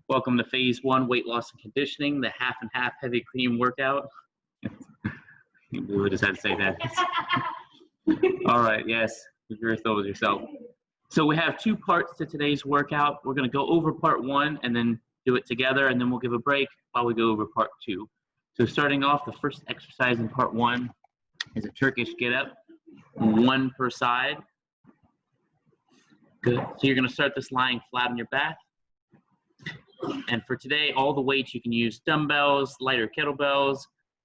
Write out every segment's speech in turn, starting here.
Welcome to phase 1, weight loss and conditioning, the half and half heavy cream workout. You really just had to say that. All right, yes, you're thrilled with yourself. So we have 2 parts to today's workout. We're going to go over part 1 and then do it together, and then we'll give a break while we go over part 2. So starting off, the first exercise in part 1 is a Turkish get-up, 1 per side. Good. So you're going to start this lying flat on your back. And for today, all the weights, you can use dumbbells, lighter kettlebells.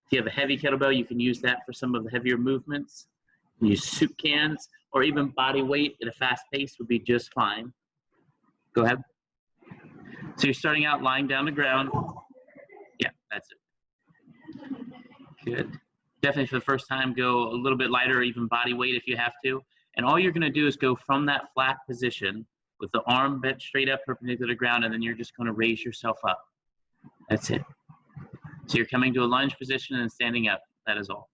If you have a heavy kettlebell, you can use that for some of the heavier movements. You can use soup cans, or even body weight at a fast pace would be just fine. Go ahead. So you're starting out lying down the ground. Yeah, that's it. Good. Definitely for the first time, go a little bit lighter, or even body weight if you have to. And all you're going to do is go from that flat position with the arm bent straight up perpendicular to the ground, and then you're just going to raise yourself up. That's it. So you're coming to a lunge position and standing up. That is all.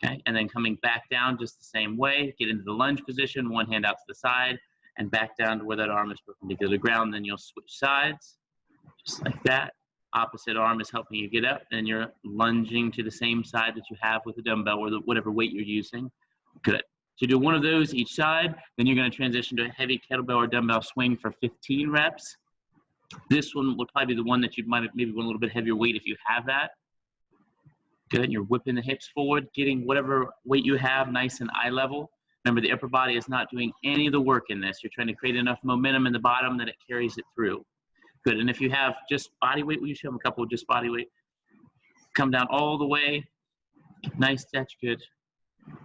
Okay, and then coming back down just the same way. Get into the lunge position, one hand out to the side, and back down to where that arm is perpendicular to the ground. Then you'll switch sides, just like that. Opposite arm is helping you get up, and you're lunging to the same side that you have with the dumbbell or whatever weight you're using. Good. So do one of those each side, then you're going to transition to a heavy kettlebell or dumbbell swing for 15 reps. This one will probably be the one that you might maybe want a little bit heavier weight if you have that. Good. You're whipping the hips forward, getting whatever weight you have nice and eye level. Remember, the upper body is not doing any of the work in this. You're trying to create enough momentum in the bottom that it carries it through. Good. And if you have just body weight, we usually have a couple of just body weight. Come down all the way. Nice, that's good.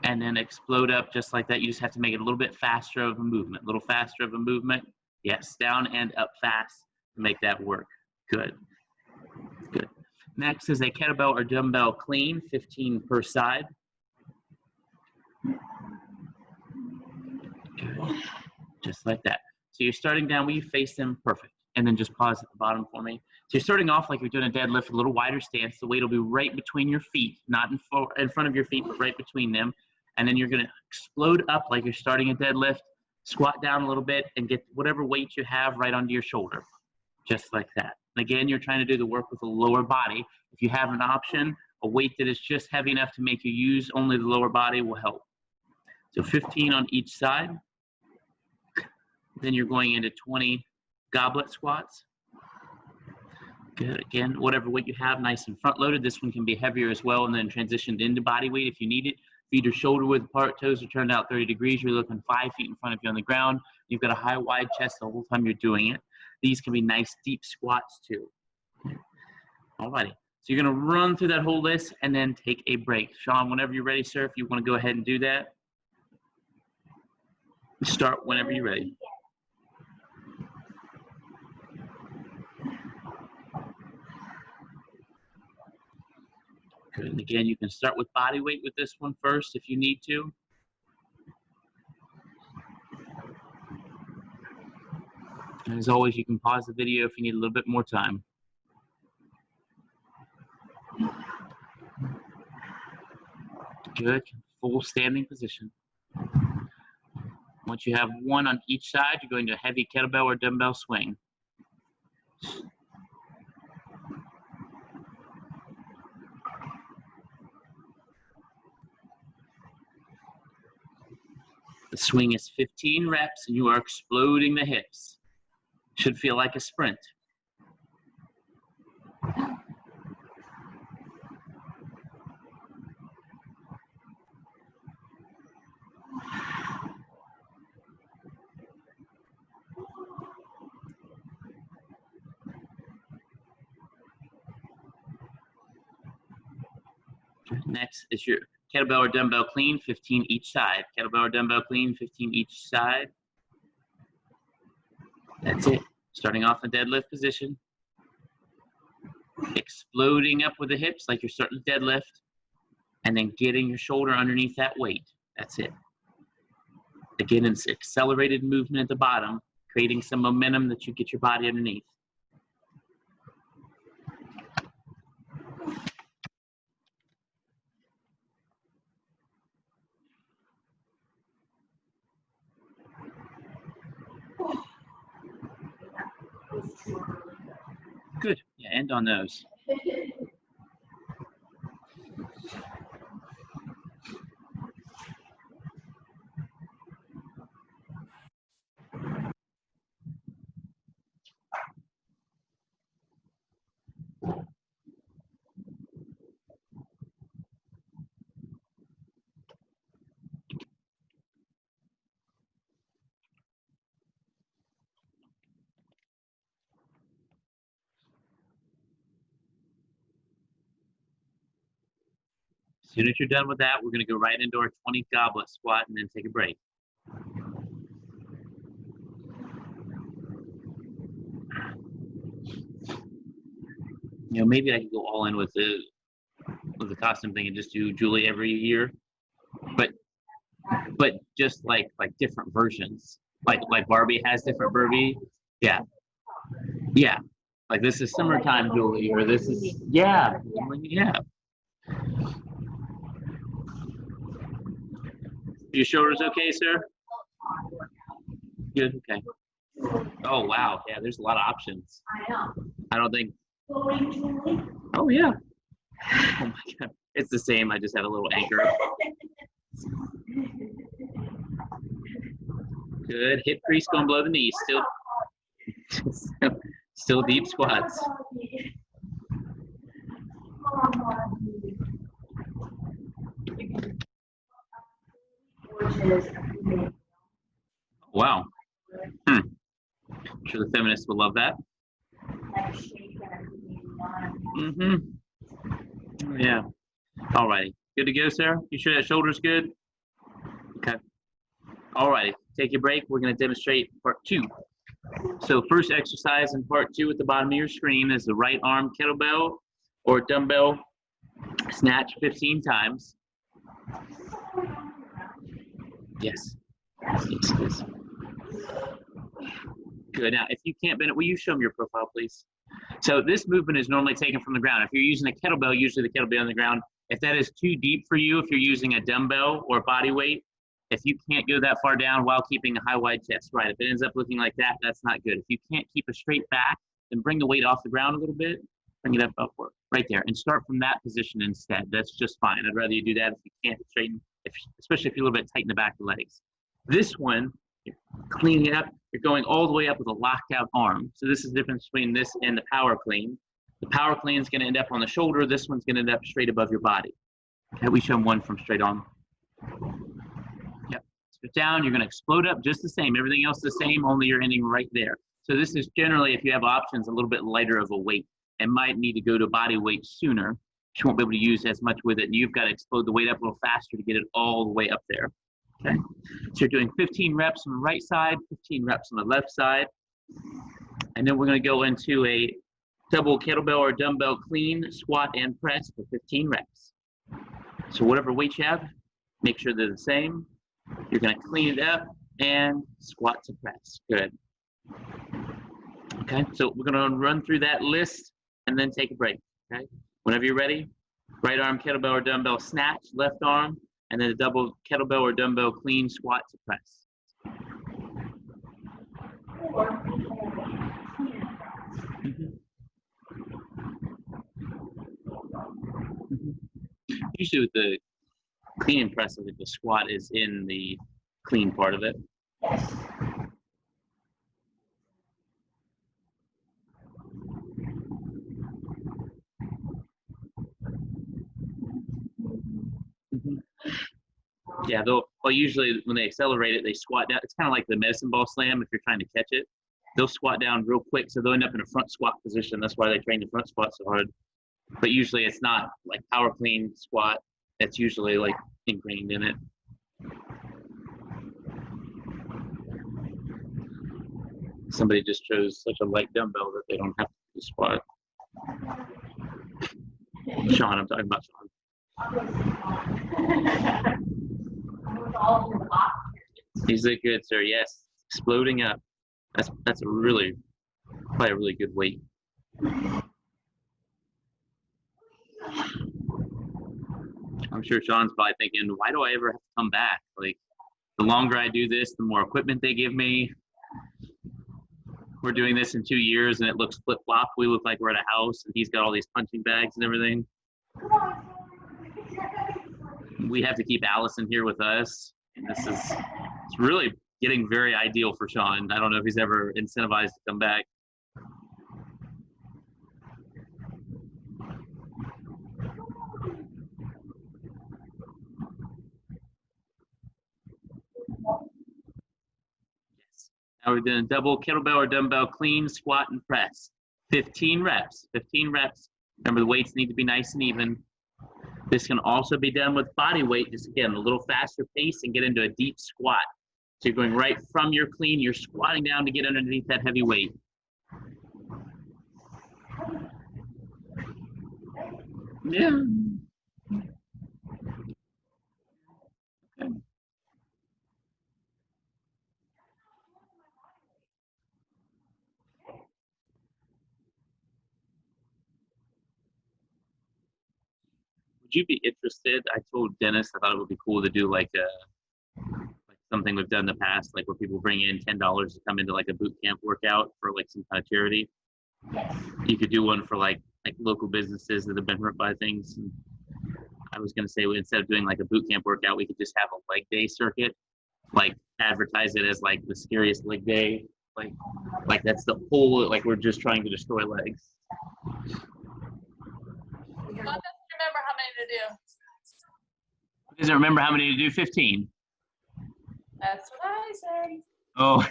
And then explode up just like that. You just have to make it a little bit faster of a movement. A little faster of a movement. Yes, down and up fast to make that work. Good. Good. Next is a kettlebell or dumbbell clean, 15 per side. Good. Just like that. So you're starting down where you face them, perfect. And then just pause at the bottom for me. So you're starting off like you're doing a deadlift, a little wider stance. The weight will be right between your feet, not in front of your feet, but right between them. And then you're going to explode up like you're starting a deadlift, squat down a little bit, and get whatever weight you have right onto your shoulder, just like that. And again, you're trying to do the work with the lower body. If you have an option, a weight that is just heavy enough to make you use only the lower body will help. So 15 on each side. Then you're going into 20 goblet squats. Good. Again, whatever weight you have, nice and front loaded. This one can be heavier as well, and then transitioned into body weight if you need it. Feet are shoulder width apart, toes are turned out 30 degrees. You're looking 5 feet in front of you on the ground. You've got a high, wide chest the whole time you're doing it. These can be nice, deep squats too. Alrighty. So you're going to run through that whole list and then take a break. Sean, whenever you're ready, sir, if you want to go ahead and do that, start whenever you're ready. Good. And again, you can start with body weight with this one first if you need to. And as always, you can pause the video if you need a little bit more time. Good. Full standing position. Once you have one on each side, you're going to a heavy kettlebell or dumbbell swing. The swing is 15 reps, and you are exploding the hips. Should feel like a sprint. Next is your kettlebell or dumbbell clean, 15 each side. Kettlebell or dumbbell clean, 15 each side. That's it. Starting off in deadlift position. Exploding up with the hips like you're starting to deadlift. And then getting your shoulder underneath that weight. That's it. Again, it's accelerated movement at the bottom, creating some momentum that you get your body underneath. End on those. As soon as you're done with that, we're going to go right into our 20 goblet squat and then take a break. You know, maybe I could go all in with the costume thing and just do Julie every year, but just like different versions. Like Barbie has different Barbie. Yeah. Like this is summertime Julie, or this is yeah. Your shoulders okay, sir? Good. Okay. Oh wow. Yeah, there's a lot of options. I don't think. Oh yeah. Oh my god. It's the same. I just had a little anchor. Good. Hip crease going below the knee. Still deep squats. Wow. I'm sure the feminists will love that. Yeah. All righty. Good to go, Sarah? You sure that shoulder's good? Okay. All righty. Take your break. We're going to demonstrate part 2. So first exercise in part 2 at the bottom of your screen is the right arm kettlebell or dumbbell snatch 15 times. Yes. Good. Now, if you can't bend it, will you show me your profile, please? So this movement is normally taken from the ground. If you're using a kettlebell, usually the kettlebell on the ground. If that is too deep for you, if you're using a dumbbell or body weight, if you can't go that far down while keeping a high wide chest, right? If it ends up looking like that, that's not good. If you can't keep a straight back, then bring the weight off the ground a little bit, bring it up upward, right there, and start from that position instead. That's just fine. I'd rather you do that if you can't straighten, especially if you're a little bit tight in the back of the legs. This one, you're cleaning it up. You're going all the way up with a locked out arm. So this is the difference between this and the power clean. The power clean is going to end up on the shoulder. This one's going to end up straight above your body. Okay, we show them one from straight on. Yep. Spit down. You're going to explode up just the same. Everything else the same, only you're ending right there. So this is generally, if you have options, a little bit lighter of a weight and might need to go to body weight sooner. You won't be able to use as much with it. And you've got to explode the weight up a little faster to get it all the way up there. Okay. So you're doing 15 reps on the right side, 15 reps on the left side. And then we're going to go into a double kettlebell or dumbbell clean, squat, and press for 15 reps. So whatever weight you have, make sure they're the same. You're going to clean it up and squat to press. Good. Okay, so we're going to run through that list and then take a break. Okay, whenever you're ready, right arm kettlebell or dumbbell snatch, left arm, and then a double kettlebell or dumbbell clean, squat to press. Usually with the clean and press, the squat is in the clean part of it. Yeah, well, usually when they accelerate it, they squat down. It's kind of like the medicine ball slam if you're trying to catch it. They'll squat down real quick, so they'll end up in a front squat position. That's why they train the front squat so hard. But usually it's not like power clean squat. It's usually like ingrained in it. Somebody just chose such a light dumbbell that they don't have to do squat. Sean, I'm talking about Sean. He's a good, sir. Yes, exploding up. That's probably a really good weight. I'm sure Sean's probably thinking, why do I ever have to come back? Like, the longer I do this, the more equipment they give me. We're doing this in 2 years and it looks flip-flop. We look like we're at a house and he's got all these punching bags and everything. We have to keep Allison here with us. It's really getting very ideal for Sean. I don't know if he's ever incentivized to come back. Yes. Now we're doing double kettlebell or dumbbell clean, squat, and press. 15 reps. 15 reps. Remember, the weights need to be nice and even. This can also be done with body weight, just again, a little faster pace and get into a deep squat. So you're going right from your clean, you're squatting down to get underneath that heavy weight. Yeah. Okay. Would you be interested? I told Dennis I thought it would be cool to do like something we've done in the past, like where people bring in $10 to come into like a boot camp workout for like some kind of charity. You could do one for like local businesses that have been hurt by things. And I was gonna say, instead of doing like a boot camp workout, we could just have a leg day circuit, like advertise it as like the scariest leg day, like that's the whole, like we're just trying to destroy legs. Remember how many to do. Doesn't remember how many to do? 15. That's what I said. Oh.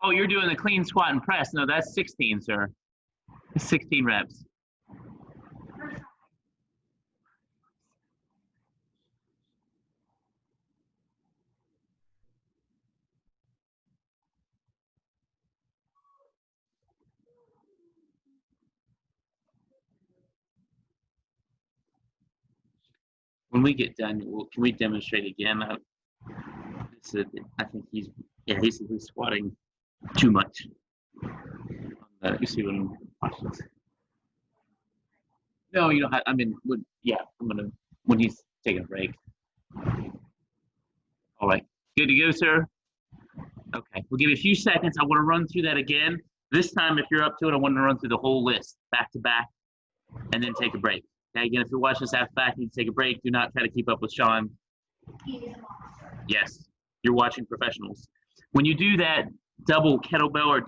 Oh, you're doing the clean squat and press. No, that's 16, sir. 16 reps. When we get done, can we demonstrate again? I think he's squatting too much. You see what I'm watching? No, you don't have, I mean, when he's taking a break. All right, good to go, sir? Okay, we'll give you a few seconds. I want to run through that again. This time, if you're up to it, I want to run through the whole list, back to back, and then take a break. Okay, again, if you're watching this after back, you need to take a break. Do not try to keep up with Sean. Yes, you're watching professionals. When you do that double kettlebell or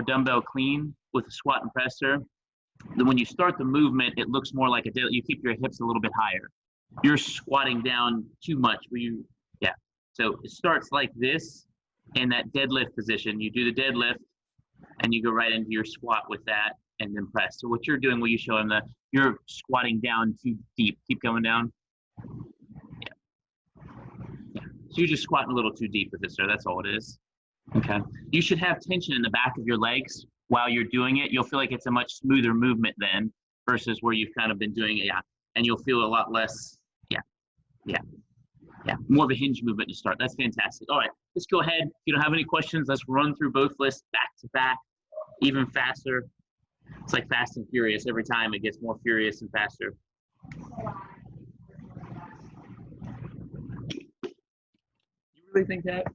dumbbell clean with a squat and presser, then when you start the movement, it looks more like you keep your hips a little bit higher. You're squatting down too much. So it starts like this in that deadlift position. You do the deadlift and you go right into your squat with that and then press. So what you're doing, will you show him that you're squatting down too deep. Keep going down. Yeah. So you're just squatting a little too deep with it, sir. That's all it is. Okay. You should have tension in the back of your legs while you're doing it. You'll feel like it's a much smoother movement then versus where you've kind of been doing it. Yeah. And you'll feel a lot less. Yeah, more of a hinge movement to start. That's fantastic. All right, let's go ahead. If you don't have any questions, let's run through both lists back to back, even faster. It's like Fast and Furious. Every time it gets more furious and faster. You really think that?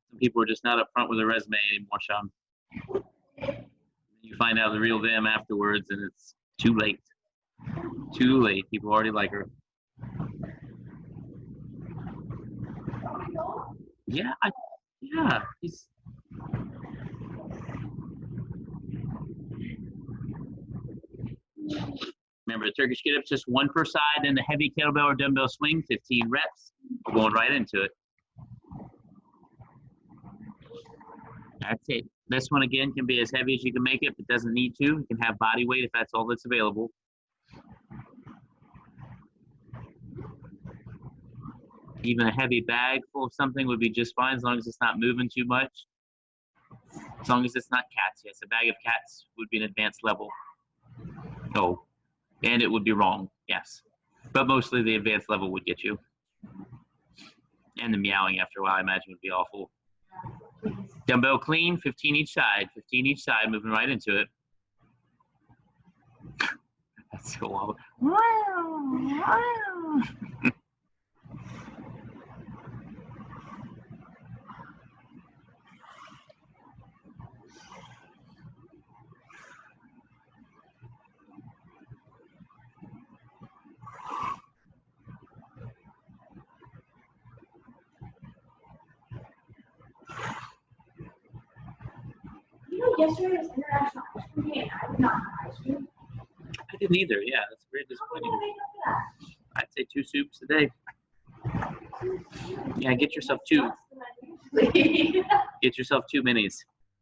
Some people are just not up front with a resume anymore, Sean. You find out the real them afterwards, and it's too late. Too late. People already like her. Yeah, he's. Remember, the Turkish get-up, just one per side, and the heavy kettlebell or dumbbell swing, 15 reps. We're going right into it. That's it. This one, again, can be as heavy as you can make it, but doesn't need to. You can have body weight if that's all that's available. Even a heavy bag full of something would be just fine as long as it's not moving too much. As long as it's not cats. Yes, a bag of cats would be an advanced level. No. And it would be wrong. Yes. But mostly the advanced level would get you. And the meowing after a while, I imagine, would be awful. Dumbbell clean, 15 each side. 15 each side, moving right into it. So wobble. You know, yesterday was International Ice Cream Day and I did not have ice cream. I didn't either. Yeah, that's very How am I disappointing. gonna make up for I'd say 2 soups a day. that? Yeah, get yourself 2. Get yourself 2 minis.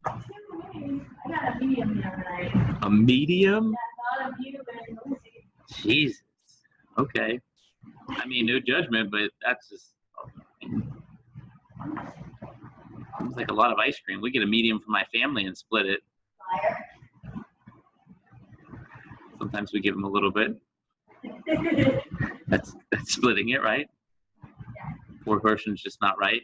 I got a medium the other night. A medium? Yeah, not a medium and Lucy. Jesus. Okay. I mean, no judgment, but that's just seems like a lot of ice cream. We get a medium for my family and split it. Liar. Sometimes we give them a little bit. That's splitting it, right? 4 portions just not right.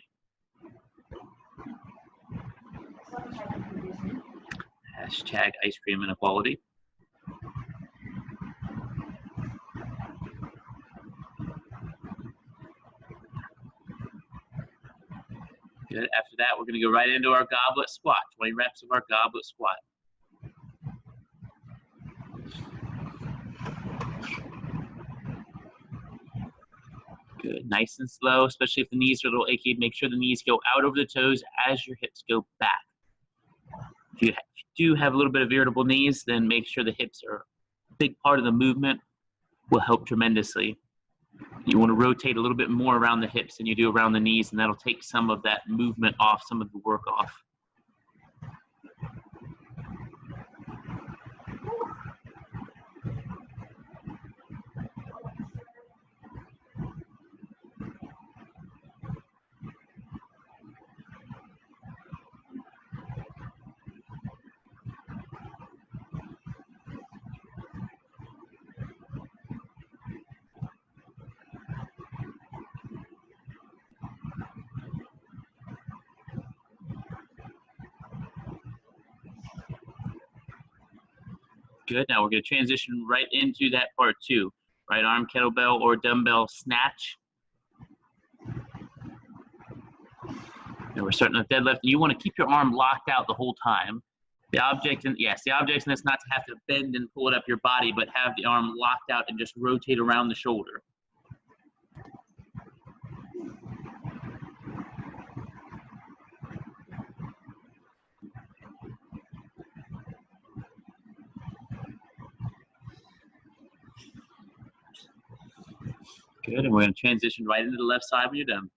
Hashtag ice cream inequality. Good. After that, we're going to go right into our goblet squat. 20 reps of our goblet squat. Good. Nice and slow, especially if the knees are a little achy. Make sure the knees go out over the toes as your hips go back. If you do have a little bit of irritable knees, then make sure the hips are a big part of the movement. Will help tremendously. You want to rotate a little bit more around the hips than you do around the knees, and that'll take some of that movement off, some of the work off. Good. Now we're going to transition right into that part 2. Right arm kettlebell or dumbbell snatch. And we're starting with deadlift. You want to keep your arm locked out the whole time. The object in this not to have to bend and pull it up your body, but have the arm locked out and just rotate around the shoulder. Good, and we're going to transition right into the left side when you're done.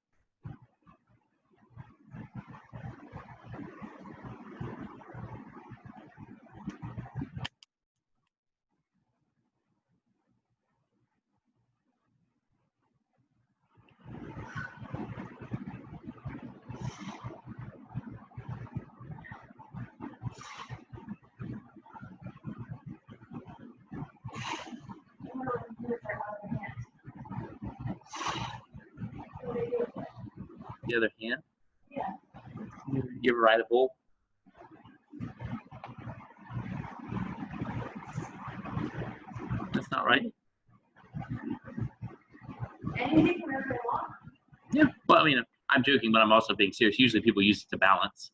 The other hand? Yeah. You ever ride a bull? That's not right. Anything whenever they want. Yeah. Well, I mean, I'm joking, but I'm also being serious. Usually people use it to balance.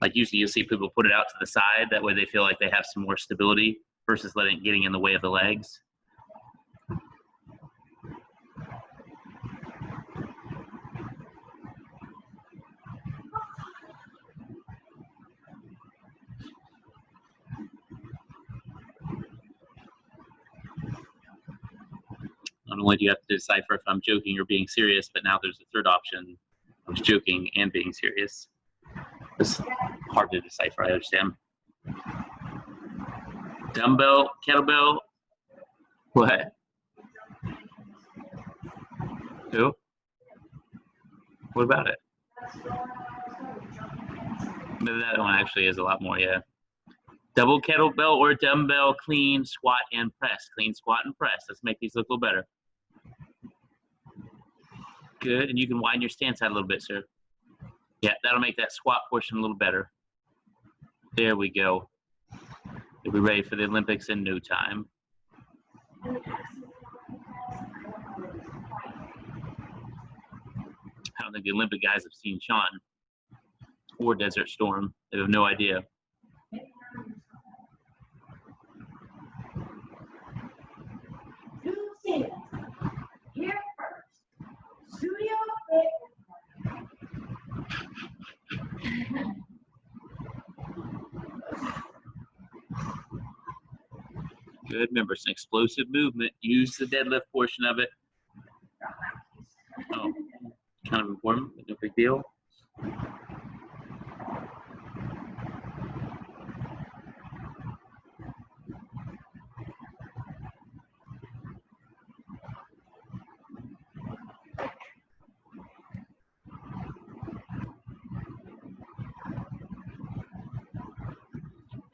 Like usually you'll see people put it out to the side. That way they feel like they have some more stability versus getting in the way of the legs. Not only do you have to decipher if I'm joking or being serious, but now there's a third option. I was joking and being serious. It's hard to decipher, I understand. Dumbbell, kettlebell. What? Who? What about it? That one actually is a lot more, yeah. Double kettlebell or dumbbell, clean, squat, and press. Clean, squat, and press. Let's make these look a little better. Good, and you can widen your stance out a little bit, sir. Yeah, that'll make that squat portion a little better. There we go. You'll be ready for the Olympics in no time. I mean, I've seen it on the test. I don't know if it's quite. I don't think the Olympic guys have seen Sean or Desert Storm. They have no idea. Maybe I'm Zoom Simmons. Here first. Studio Good. Remember, it's an explosive movement. Use the deadlift portion of it. Oh, kind of important, but no big deal.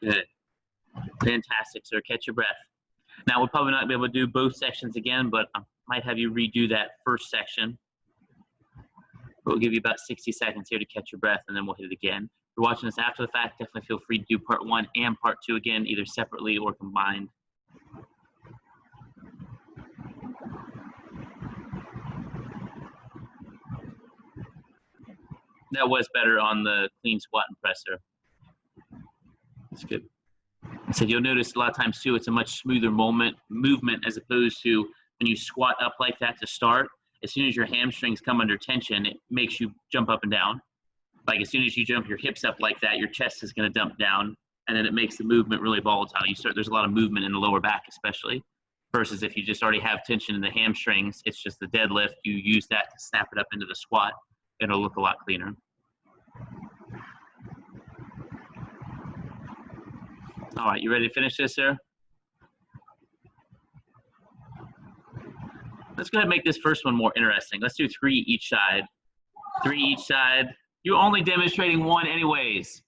Good. Fantastic, sir. Catch your breath. Now, we're probably not going to be able to do both sections again, but I might have you redo that first section. But we'll give you about 60 seconds here to catch your breath, and then we'll hit it again. If you're watching this after the fact, definitely feel free to do part 1 and part 2 again, either separately or combined. That was better on the clean squat and presser. That's good. So you'll notice a lot of times too, it's a much smoother movement as opposed to when you squat up like that to start. As soon as your hamstrings come under tension, it makes you jump up and down. Like as soon as you jump your hips up like that, your chest is going to dump down, and then it makes the movement really volatile. There's a lot of movement in the lower back, especially. Versus if you just already have tension in the hamstrings, it's just the deadlift. You use that to snap it up into the squat. It'll look a lot cleaner. All right, you ready to finish this, sir? Let's go ahead and make this first one more interesting. Let's do 3 each side. 3 each side. You're only demonstrating 1 anyways.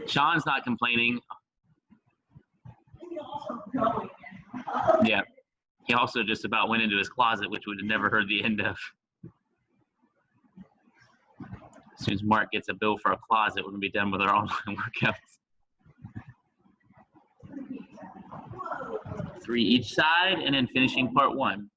Sean's not complaining. Yeah. He also just about went into his closet, which we'd have never heard the end of. As soon as Mark gets a bill for a closet, we're going to be done with our online workouts. 3 each side, and then finishing part 1.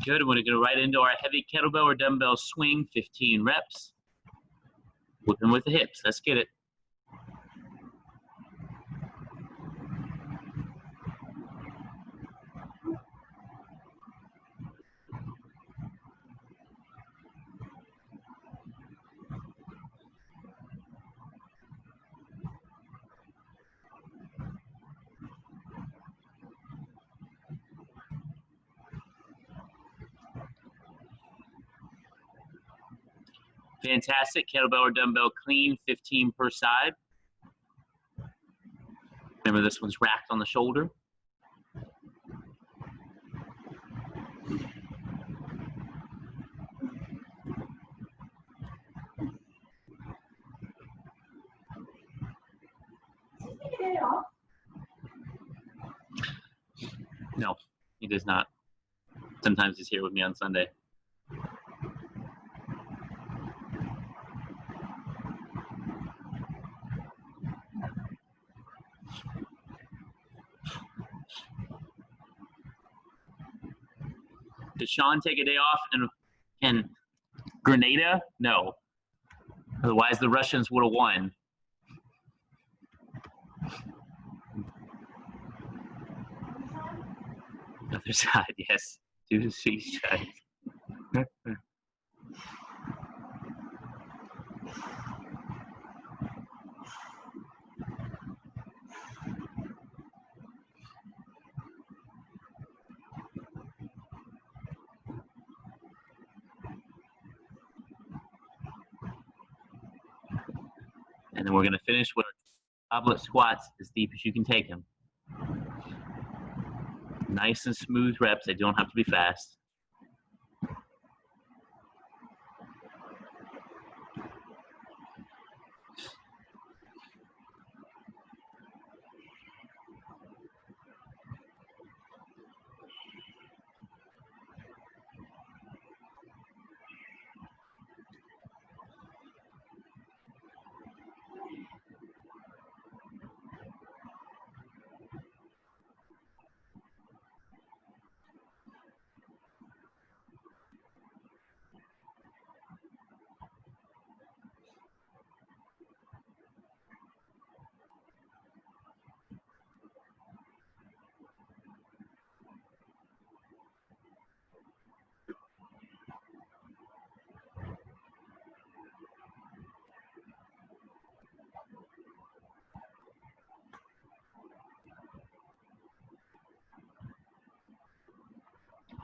Good. We're going to go right into our heavy kettlebell or dumbbell swing, 15 reps. Whipping with the hips. Let's get it. Fantastic. Kettlebell or dumbbell clean, 15 per side. Remember, this one's racked on the shoulder. No, he does not. Sometimes he's here with me on Sunday. Did Sean take a day off in Grenada? No. Otherwise, the Russians would have won. Other side, yes. Do the each side. And then we're going to finish with goblet squats as deep as you can take them. Nice and smooth reps. They don't have to be fast.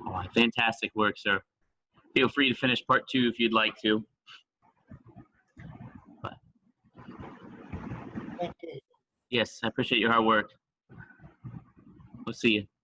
Oh, fantastic work, sir. Feel free to finish part 2 if you'd like to. But, Thank you. yes, I appreciate your hard work. We'll see you.